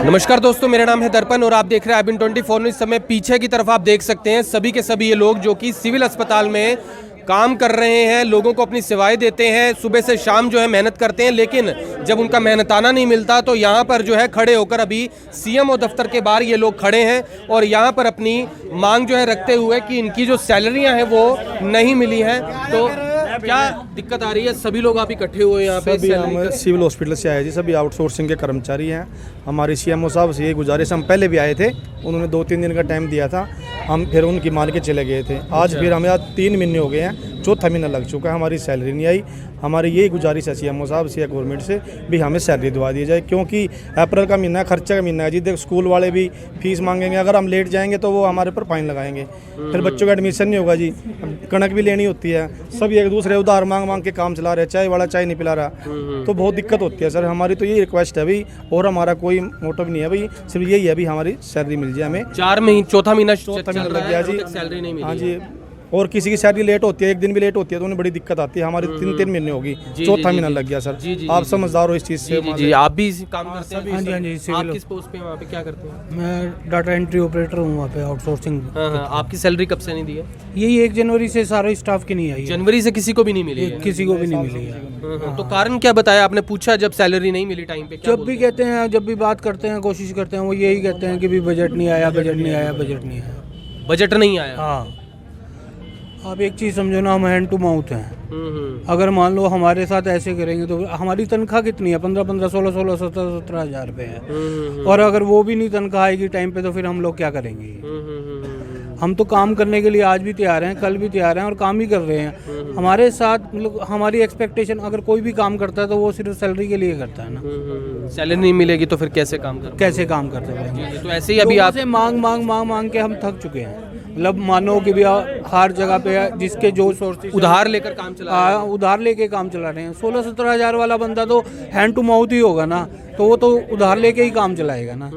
नमस्कार दोस्तों, मेरा नाम है दर्पण और आप देख रहे हैं IBN 24 न्यूज़। समय पीछे की तरफ आप देख सकते हैं सभी के सभी ये लोग जो कि सिविल अस्पताल में काम कर रहे हैं, लोगों को अपनी सेवाएं देते हैं, सुबह से शाम जो है मेहनत करते हैं, लेकिन जब उनका मेहनताना नहीं मिलता तो यहाँ पर जो है खड़े होकर अभी CMO दफ्तर के बाहर ये लोग खड़े हैं और यहाँ पर अपनी मांग जो है रखते हुए कि इनकी जो सैलरियाँ हैं वो नहीं मिली हैं। तो क्या दिक्कत आ रही है? सभी लोग आप इकट्ठे हुए यहाँ पे? सभी हम सिविल हॉस्पिटल से आए जी, सभी आउटसोर्सिंग के कर्मचारी हैं। हमारी CMO साहब से ये गुजारिश, हम पहले भी आए थे, उन्होंने 2-3 दिन का टाइम दिया था, हम फिर उनकी मान के चले गए थे। आज फिर हमें 3 महीने हो गए हैं, चौथा महीना लग चुका है, हमारी सैलरी नहीं आई। हमारी यही गुजारिश है CMO साहब से या गवर्नमेंट से भी हमें सैलरी दिवा दी जाए, क्योंकि अप्रैल का महीना है, खर्चा का महीना है जी। देख स्कूल वाले भी फीस मांगेंगे, अगर हम लेट जाएंगे तो वो हमारे पर फाइन लगाएंगे, फिर बच्चों का एडमिशन नहीं होगा जी। कणक भी लेनी होती है, सब एक दूसरे उधार मांग मांग के काम चला रहे हैं, चाय वाला चाय नहीं पिला रहा, तो बहुत दिक्कत होती है सर। हमारी तो यही रिक्वेस्ट है भाई, और हमारा कोई मोटिव नहीं है भाई, सिर्फ यही है भाई हमारी सैलरी मिल जाए हमें। 4 महीने चौथा महीना लग गया जी, सैलरी नहीं मिली। हाँ जी, और किसी की सैलरी लेट होती है, एक दिन भी लेट होती है तो उन्हें बड़ी दिक्कत आती है। हमारी 3 महीने होगी, चौथा महीना लग गया सर। आप समझदार हो इस चीज़ से? जी, आप भी काम करते हैं? हाँ जी, आप किस पोस्ट पे वहाँ पे क्या करते हैं? मैं डाटा एंट्री ऑपरेटर हूँ वहाँ पे, आउटसोर्सिंग। हाँ, आपकी सैलरी कब से नहीं दी है? यही 1 जनवरी से सारे स्टाफ की नहीं आई है। जनवरी से किसी को भी नहीं मिली है? किसी को भी नहीं मिली है। तो कारण क्या बताया आपने? पूछा जब सैलरी नहीं मिली टाइम पे? जब भी कहते हैं, जब भी बात करते हैं, कोशिश करते हैं, वो यही कहते हैं कि भी बजट नहीं आया, बजट नहीं आया, बजट नहीं आया। बजट नहीं आया? हाँ, आप एक चीज़ समझो ना, हम हैंड टू माउथ हैं। अगर मान लो हमारे साथ ऐसे करेंगे तो हमारी तनख्वाह कितनी है? 15-15, 16-16, 17-17 हज़ार रुपये है। और अगर वो भी नहीं तनख्वाह आएगी टाइम पे तो फिर हम लोग क्या करेंगे? हम तो काम करने के लिए आज भी तैयार हैं, कल भी तैयार हैं और काम ही कर रहे हैं। हमारे साथ मतलब हमारी एक्सपेक्टेशन, अगर कोई भी काम करता है तो वो सिर्फ सैलरी के लिए करता है ना। सैलरी नहीं मिलेगी तो फिर कैसे काम करते रहेंगे? तो ऐसे ही अभी आप मांग के हम थक चुके हैं। मतलब मानो कि भी हर जगह पे जिसके जो सोर्सेज उधार लेकर काम चला उधार लेके काम चला रहे हैं। 16-17 हज़ार वाला बंदा तो हैंड टू माउथ ही होगा ना, तो वो तो उधार लेके ही काम चलाएगा ना।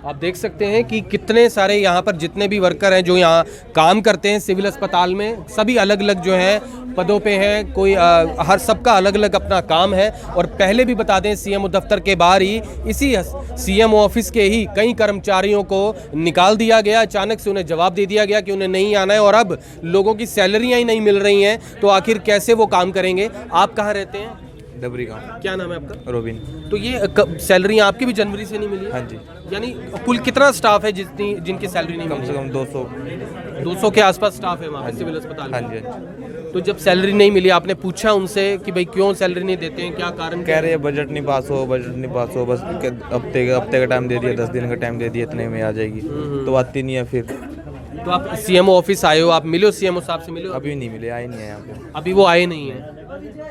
आप देख सकते हैं कि कितने सारे यहाँ पर जितने भी वर्कर हैं जो यहाँ काम करते हैं सिविल अस्पताल में, सभी अलग अलग जो है पदों पे हैं। कोई हर सबका अलग अलग अपना काम है। और पहले भी बता दें, CMO दफ्तर के बाहर ही इसी CMO ऑफिस के ही कई कर्मचारियों को निकाल दिया गया। अचानक से उन्हें जवाब दे दिया गया कि उन्हें नहीं आना है और अब लोगों की सैलरियाँ ही नहीं मिल रही हैं, तो आखिर कैसे वो काम करेंगे? आप कहाँ रहते हैं? डबरी गाँव। क्या नाम है आपका? रोबिन। तो ये सैलरी आपकी भी जनवरी से नहीं मिली है? हाँ जी। यानी कुल कितना स्टाफ है जिनकी सैलरी नहीं मिली? कम से कम 200 के आसपास स्टाफ है वहाँ पे सिविल अस्पताल में। हाँ जी। तो जब सैलरी नहीं मिली, आपने पूछा उनसे कि भाई क्यों सैलरी नहीं देते हैं, क्या कारण? कह रहे हैं बजट नहीं पास हो, बस हफ्ते का टाइम दे दिया, 10 दिन का टाइम दे दिया, इतने में आ जाएगी, तो आती नहीं है फिर। तो आप CMO ऑफिस आए हो, आप मिले हो CMO साहब से? मिले हो? अभी नहीं मिले, आए नहीं है यहाँ पे। अभी वो आए नहीं है?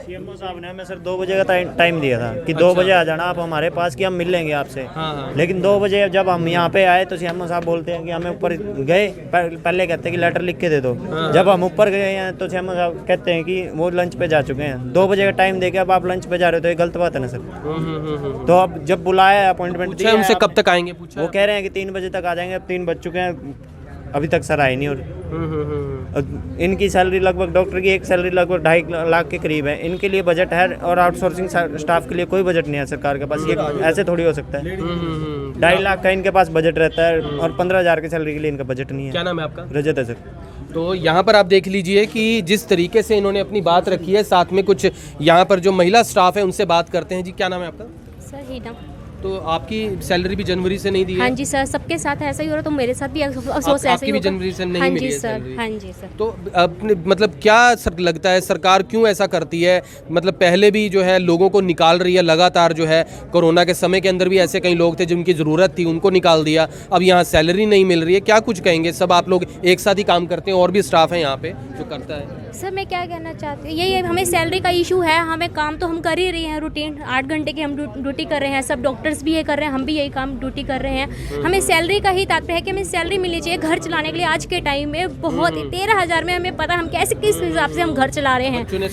CMO साहब ने हमें सर 2 बजे का टाइम दिया था कि 2 बजे आ जाना आप हमारे पास, कि हम मिल लेंगे आपसे। हाँ। लेकिन 2 बजे जब हम यहाँ पे आए तो CMO साहब बोलते हैं कि हमें ऊपर गए, पहले कहते हैं कि लेटर लिख के दे दो। जब हम ऊपर गए हैं तो CMO साहब कहते हैं कि वो लंच पे जा चुके हैं। 2 बजे का टाइम दे के अब आप लंच पे जा रहे हो तो ये गलत बात है ना सर। तो अब जब बुलाया, अपॉइंटमेंट दिया, उनसे कब तक आएंगे पूछा? वो कह रहे हैं कि 3 बजे तक आ जाएंगे। अब 3 बज चुके हैं, अभी तक सर आए नहीं। और इनकी सैलरी लगभग, डॉक्टर की एक सैलरी लगभग 2.5 लाख के करीब है। इनके लिए बजट है और आउटसोर्सिंग स्टाफ के लिए कोई बजट नहीं है सरकार के पास। ये ऐसे थोड़ी हो सकता है। 2.5 लाख का इनके पास बजट रहता है और 15 हज़ार की सैलरी के लिए इनका बजट नहीं है। क्या नाम है आपका? रजत है सर। तो यहाँ पर आप देख लीजिए कि जिस तरीके से इन्होंने अपनी बात रखी है, साथ में कुछ यहाँ पर जो महिला स्टाफ है उनसे बात करते हैं। जी, क्या नाम है आपका? सर हीना। तो आपकी सैलरी भी जनवरी से नहीं दी है? हाँ जी सर, सबके साथ ऐसा ही हो रहा, तो मेरे साथ भी अफसोस ऐसा ही आपकी भी जनवरी से नहीं मिली है सैलरी? हाँ जी सर। तो अपने मतलब क्या लगता है सरकार क्यों ऐसा करती है? मतलब पहले भी जो है लोगों को निकाल रही है लगातार, जो है कोरोना के समय के अंदर भी ऐसे कई लोग थे जिनकी ज़रूरत थी, उनको निकाल दिया। अब यहाँ सैलरी नहीं मिल रही है, क्या कुछ कहेंगे? सब आप लोग एक साथ ही काम करते हैं और भी स्टाफ है यहाँ पे जो करता है? सर मैं क्या कहना चाहती हूँ, यही हमें सैलरी का इशू है। हमें काम तो हम कर ही रहे हैं, रूटीन 8 घंटे की हम ड्यूटी कर रहे हैं, सब डॉक्टर्स भी ये कर रहे हैं, हम भी यही काम ड्यूटी कर रहे हैं। हमें सैलरी का ही तात्पर्य है कि हमें सैलरी मिलनी चाहिए घर चलाने के लिए। आज के टाइम में बहुत 13 हज़ार में हमें पता हम कैसे किस हिसाब से हम घर चला रहे हैं। बच्चों ने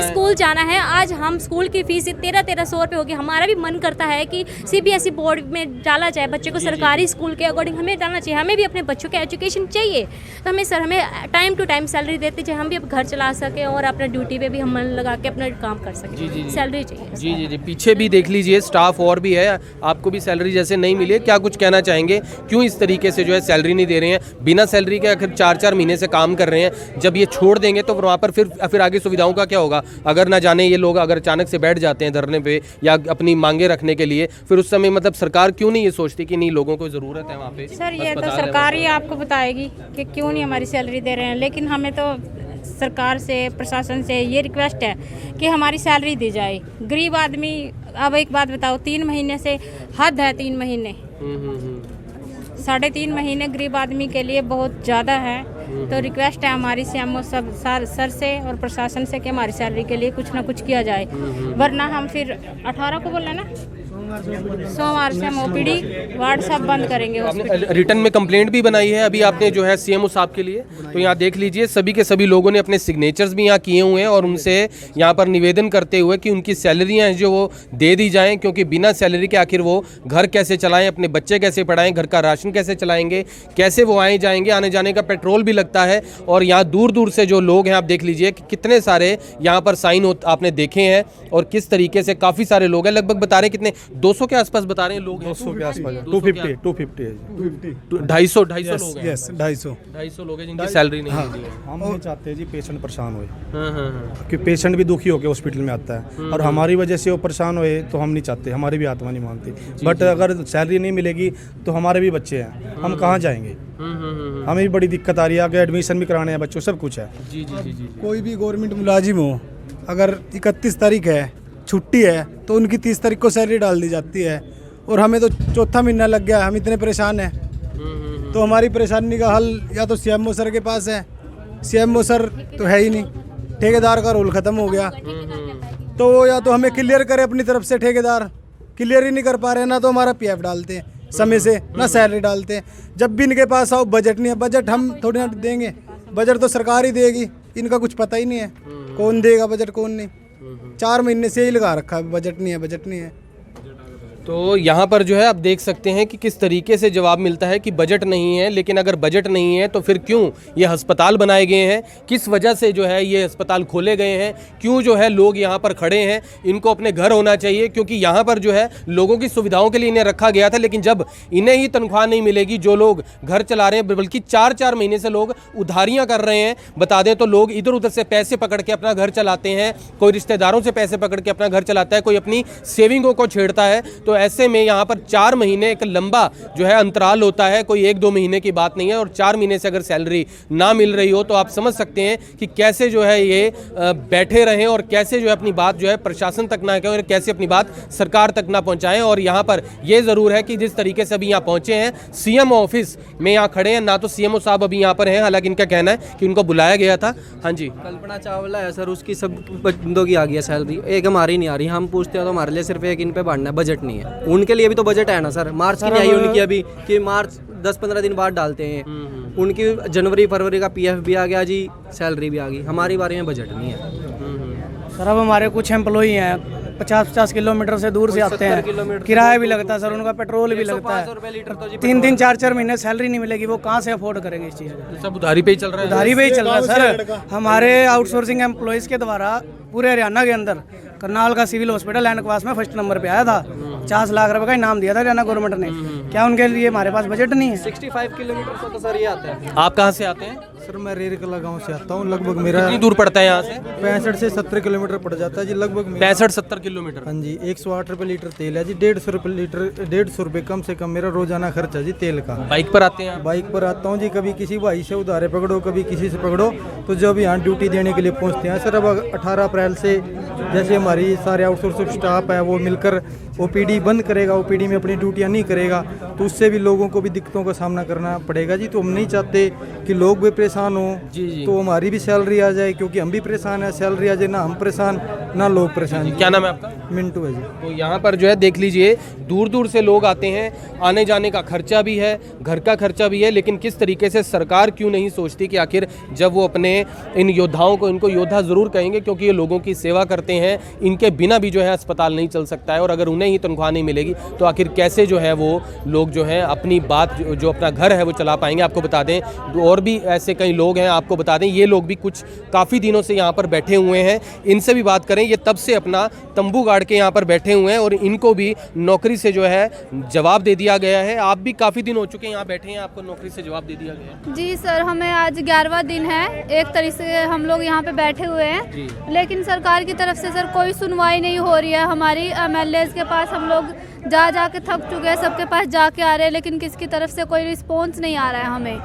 स्कूल जाना है। आज हम स्कूल की फीस 1300 रुपये होगी। हमारा भी मन करता है कि CBSE बोर्ड में डाला जाए बच्चे को, सरकारी स्कूल के अकॉर्डिंग हमें डालना चाहिए। हमें भी अपने बच्चों के एजुकेशन चाहिए, तो हमें टाइम टू टाइम सैलरी देते चाहिए। हम भी घर चला सके और अपना ड्यूटी पे भी हम मन लगा के अपना काम कर सकें। जी, जी, जी। सैलरी चाहिए। जी जी जी, पीछे भी देख लीजिए स्टाफ और भी है, आपको भी सैलरी जैसे नहीं मिली है, क्या कुछ कहना चाहेंगे? क्यों इस तरीके से जो है सैलरी नहीं दे रहे हैं? बिना सैलरी के आखिर 4-4 महीने से काम कर रहे हैं, जब ये छोड़ देंगे तो वहाँ पर फिर आगे सुविधाओं का क्या होगा? अगर ना जाने ये लोग अगर अचानक से बैठ जाते हैं धरने पे या अपनी मांगे रखने के लिए, फिर उस समय मतलब सरकार क्यों नहीं ये सोचती कि नहीं लोगों को ज़रूरत है वहाँ पे? सर ये तो अस्पताल है सरकार ही आपको बताएगी कि क्यों नहीं हमारी सैलरी दे रहे हैं, लेकिन हमें तो सरकार से प्रशासन से ये रिक्वेस्ट है कि हमारी सैलरी दी जाए। गरीब आदमी, अब एक बात बताओ, 3 महीने से हद है, 3 महीने 3.5 महीने गरीब आदमी के लिए बहुत ज़्यादा है। तो रिक्वेस्ट है हमारी सीएमओ सब सर से और प्रशासन से कि हमारी सैलरी के लिए कुछ ना कुछ किया जाए, वरना हम फिर 18 को बोलना ना, सोमवार से हम ओपीडी वार्ड सब बंद करेंगे। आपने रिटर्न में कंप्लेंट भी बनाई है अभी आपने जो है सीएमओ साहब के लिए, तो यहाँ देख लीजिए सभी के सभी लोगों ने अपने सिग्नेचर्स भी यहाँ किए हुए हैं और उनसे यहाँ पर निवेदन करते हुए कि उनकी सैलरियाँ हैं जो वो दे दी जाएं, क्योंकि बिना सैलरी के आखिर वो घर कैसे चलाएं, अपने बच्चे कैसे पढ़ाएं, घर का राशन कैसे चलाएंगे, कैसे वो आए जाएंगे, आने जाने का पेट्रोल भी लगता है। और यहाँ दूर दूर से जो लोग हैं आप देख लीजिए कि कितने सारे यहाँ पर साइन आपने देखे हैं और किस तरीके से काफ़ी सारे लोग हैं, लगभग बता रहे हैं कितने 200 के आसपास बता रहे हैं लोग हैं। 200 के आसपास 250 250 है जी। 250 लोग हैं। यस 250 250 लोग हैं जिनकी सैलरी नहीं मिलती है। हम नहीं चाहते जी पेशेंट परेशान होए, हाँ। क्योंकि पेशेंट भी दुखी होकर हॉस्पिटल में आता है और हमारी वजह से वो परेशान होए तो हम नहीं चाहते, हमारी भी आत्मा नहीं मानती। बट अगर सैलरी नहीं मिलेगी तो हमारे भी बच्चे हैं, हम कहाँ जाएंगे? हमें भी बड़ी दिक्कत आ रही है, आगे एडमिशन भी कराने हैं बच्चों, सब कुछ है। जी जी जी जी। कोई भी गवर्नमेंट मुलाजिम हो, अगर 31 तारीख है छुट्टी है तो उनकी 30 तारीख को सैलरी डाल दी जाती है और हमें तो चौथा महीना लग गया, हम इतने परेशान हैं। तो हमारी परेशानी का हल या तो सीएमओ सर के पास है, सीएमओ सर तो है ही नहीं, ठेकेदार का रोल ख़त्म हो गया, तो वो या तो हमें क्लियर करे अपनी तरफ से, ठेकेदार क्लियर ही नहीं कर पा रहे, ना तो हमारा पीएफ डालते हैं समय से, ना सैलरी डालते हैं। जब भी इनके पास आओ बजट नहीं है, बजट हम थोड़ी ना देंगे, बजट तो सरकार ही देगी, इनका कुछ पता ही नहीं है कौन देगा बजट कौन नहीं। 4 महीने से ही लगा रखा है, बजट नहीं है, बजट नहीं है। तो यहाँ पर जो है आप देख सकते हैं कि किस तरीके से जवाब मिलता है कि बजट नहीं है, लेकिन अगर बजट नहीं है तो फिर क्यों ये अस्पताल बनाए गए हैं, किस वजह से जो है ये अस्पताल खोले गए हैं, क्यों जो है लोग यहाँ पर खड़े हैं, इनको अपने घर होना चाहिए, क्योंकि यहाँ पर जो है लोगों की सुविधाओं के लिए इन्हें रखा गया था। लेकिन जब इन्हें ही तनख्वाह नहीं मिलेगी, जो लोग घर चला रहे हैं, बल्कि 4-4 महीने से लोग उधारियाँ कर रहे हैं, बता दें तो लोग इधर उधर से पैसे पकड़ के अपना घर चलाते हैं, कोई रिश्तेदारों से पैसे पकड़ के अपना घर चलाता है, कोई अपनी सेविंगों को छेड़ता है। तो ऐसे में यहाँ पर 4 महीने एक लंबा जो है अंतराल होता है, कोई 1-2 महीने की बात नहीं है। और 4 महीने से अगर सैलरी ना मिल रही हो तो आप समझ सकते हैं कि कैसे जो है ये बैठे रहें और कैसे जो है अपनी बात जो है प्रशासन तक ना कहें और कैसे अपनी बात सरकार तक ना पहुँचाएं। और यहाँ पर ये ज़रूर है कि जिस तरीके से अभी यहाँ पहुँचे हैं, सीएमओ ऑफिस में यहाँ खड़े हैं, ना तो सीएमओ साहब अभी यहाँ पर हैं, हालांकि इनका कहना है कि उनको बुलाया गया था। हाँ जी, कल्पना चावला है सर, उसकी सब बंदों की आ गई है सैलरी, एक हमारी नहीं आ रही। हम पूछते हैं तो हमारे लिए सिर्फ एक इन पे बढ़ना है, बजट नहीं है। उनके लिए भी तो बजट है ना सर, मार्च की नहीं आई उनकी अभी, कि मार्च 10-15 दिन बाद डालते हैं। उनकी जनवरी फरवरी का पीएफ भी आ गया जी, सैलरी भी आ गई, हमारी बारे में बजट नहीं है। सर अब हमारे कुछ एम्प्लॉई हैं 50-50 किलोमीटर से दूर से आते हैं, किराया भी लगता है सर, उनका पेट्रोल भी लगता है, 3-3 4-4 महीने सैलरी नहीं मिलेगी, वो कहाँ से अफोर्ड करेंगे इस चीज़ को? सब उधारी पे ही चल रहा है। उधारी पे ही चल रहा है सर। हमारे आउटसोर्सिंग एम्प्लॉयज़ के द्वारा पूरे हरियाणा के अंदर करनाल का सिविल हॉस्पिटल एंड क्लास में फर्स्ट नंबर पे आया था, 50 लाख रुपए का इनाम दिया था हरियाणा गवर्नमेंट ने। क्या उनके लिए हमारे पास बजट नहीं है? 65 किलोमीटर से तो सर ये आता है। आप कहाँ से आते हैं? सर मैं रेरकला गांव से आता हूँ, लगभग मेरा कितनी दूर पड़ता है यहाँ से? 65 से 70 किलोमीटर पड़ जाता है जी, लगभग 65-70 किलोमीटर। हाँ जी, 108 रुपये लीटर तेल है जी, 150 रुपये लीटर, 150 रुपये कम से कम मेरा रोजाना खर्चा जी तेल का। बाइक पर आते हैं आप? बाइक पर आता हूँ जी, कभी किसी भाई से उधारे पकड़ो, कभी किसी से पकड़ो, तो जब यहाँ ड्यूटी देने के लिए पहुँचते हैं सर। अब 18 अप्रैल से जैसे हमारी सारे आउटसोर्स स्टाफ है वो मिलकर ओपीडी बंद करेगा, ओपीडी में अपनी ड्यूटियाँ नहीं करेगा, तो उससे भी लोगों को भी दिक्कतों का सामना करना पड़ेगा जी। तो हम नहीं चाहते कि लोग भी परेशान हों, तो हमारी भी सैलरी आ जाए, क्योंकि हम भी परेशान हैं, सैलरी आ जाए, ना हम परेशान ना लोग परेशान। क्या नाम है आपका? मिंटू है जी। तो यहाँ पर जो है देख लीजिए दूर दूर से लोग आते हैं, आने जाने का खर्चा भी है, घर का खर्चा भी है, लेकिन किस तरीके से सरकार क्यों नहीं सोचती कि आखिर जब वो अपने इन योद्धाओं को, इनको योद्धा ज़रूर कहेंगे क्योंकि ये लोगों की सेवा करते हैं, इनके बिना भी जो है अस्पताल नहीं चल सकता है, और अगर उन्हें ही तनख्वाह नहीं मिलेगी तो आखिर कैसे जो है वो लोग जो है अपनी बात जो अपना घर है वो चला पाएंगे। आपको बता दें और भी ऐसे कई लोग हैं, आपको बता दें ये लोग भी कुछ काफ़ी दिनों से यहाँ पर बैठे हुए हैं, इनसे भी बात करें। ये तब से अपना तंबू गाड़ के यहाँ पर बैठे हुए हैं और इनको भी नौकरी से जो है जवाब दे दिया गया है। आप भी काफ़ी दिन हो चुके हैं यहाँ बैठे हैं, आपको नौकरी से जवाब दे दिया गया है? जी सर, हमें आज 11वां दिन है, एक तरीके से हम लोग यहाँ पे बैठे हुए हैं, लेकिन सरकार की तरफ से सर कोई सुनवाई नहीं हो रही है। हमारी MLAs के पास हम लोग जा के थक चुके हैं, सबके पास जाके आ रहे हैं, लेकिन किसकी तरफ से कोई रिस्पॉन्स नहीं आ रहा है हमें।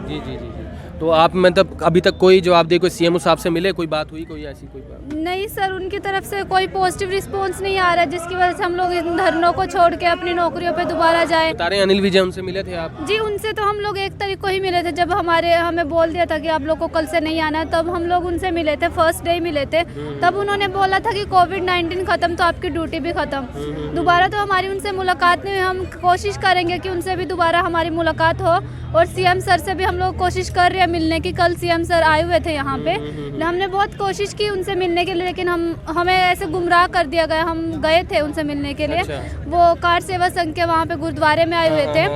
जी जी जी। तो आप मतलब अभी तक कोई जवाब दे, कोई CM साहब से मिले, कोई बात हुई, कोई ऐसी कोई बात? नहीं सर, उनकी तरफ से कोई पॉजिटिव रिस्पॉन्स नहीं आ रहा है, जिसकी वजह से हम लोग इन धरनों को छोड़ के अपनी नौकरियों पे दोबारा जाए। बता रहे हैं अनिल विजय, उनसे मिले थे आप? जी, उनसे तो हम लोग 1 तारीख को ही मिले थे, जब हमें बोल दिया था कि आप लोग को कल से नहीं आना है, तब हम लोग उनसे मिले थे, फर्स्ट डे ही मिले थे। तब उन्होंने बोला था कि कोविड-19 खत्म तो आपकी ड्यूटी भी खत्म। दोबारा तो हमारी उनसे मुलाकात नहीं हुई। हम कोशिश करेंगे कि उनसे भी दोबारा हमारी मुलाकात हो, और CM सर से भी हम लोग कोशिश कर रहे हैं मिलने की। कल CM सर आए हुए थे यहाँ पे, हमने बहुत कोशिश की उनसे मिलने के लिए, लेकिन हमें ऐसे गुमराह कर दिया गया। हम गए थे उनसे मिलने के लिए, वो कार सेवा संघ के वहाँ पे गुरुद्वारे में आए हुए थे,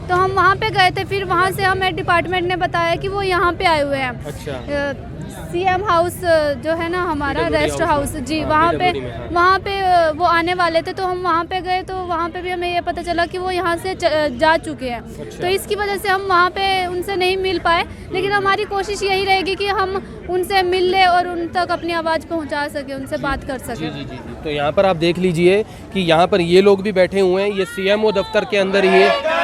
तो हम वहाँ पे गए थे। फिर वहाँ से हमें डिपार्टमेंट ने बताया कि वो यहाँ पे आए हुए हैं। CM हाउस जो है ना हमारा रेस्ट हाउस, जी, वहाँ पे वो आने वाले थे, तो हम वहाँ पे गए, तो वहाँ पे भी हमें ये पता चला कि वो यहाँ से जा चुके हैं। तो इसकी वजह से हम वहाँ पे उनसे नहीं मिल पाए, लेकिन हमारी कोशिश यही रहेगी कि हम उनसे मिल ले और उन तक अपनी आवाज़ पहुँचा सके, उनसे बात कर सके। जी। तो यहाँ पर आप देख लीजिए कि यहाँ पर ये लोग भी बैठे हुए हैं, ये CMO दफ्तर के अंदर ही है।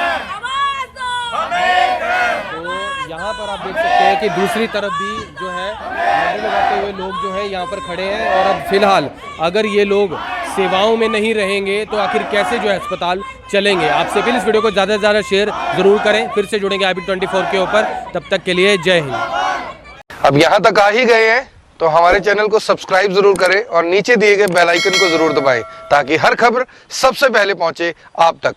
यहाँ पर आप देख सकते हैं कि दूसरी तरफ भी जो है नारे लगाते हुए लोग जो है यहाँ पर खड़े हैं, और अब फिलहाल अगर ये लोग सेवाओं में नहीं रहेंगे तो आखिर कैसे जो है अस्पताल चलेंगे। आपसे फिर इस वीडियो को ज़्यादा से ज़्यादा शेयर ज़रूर करें। फिर से जुड़ेंगे IB24 के ऊपर, तब तक के लिए जय हिंद। अब यहाँ तक आ ही गए हैं तो हमारे चैनल को सब्सक्राइब जरूर करें और नीचे दिए गए बेल आइकन को जरूर दबाएं ताकि हर खबर सबसे पहले पहुंचे आप तक।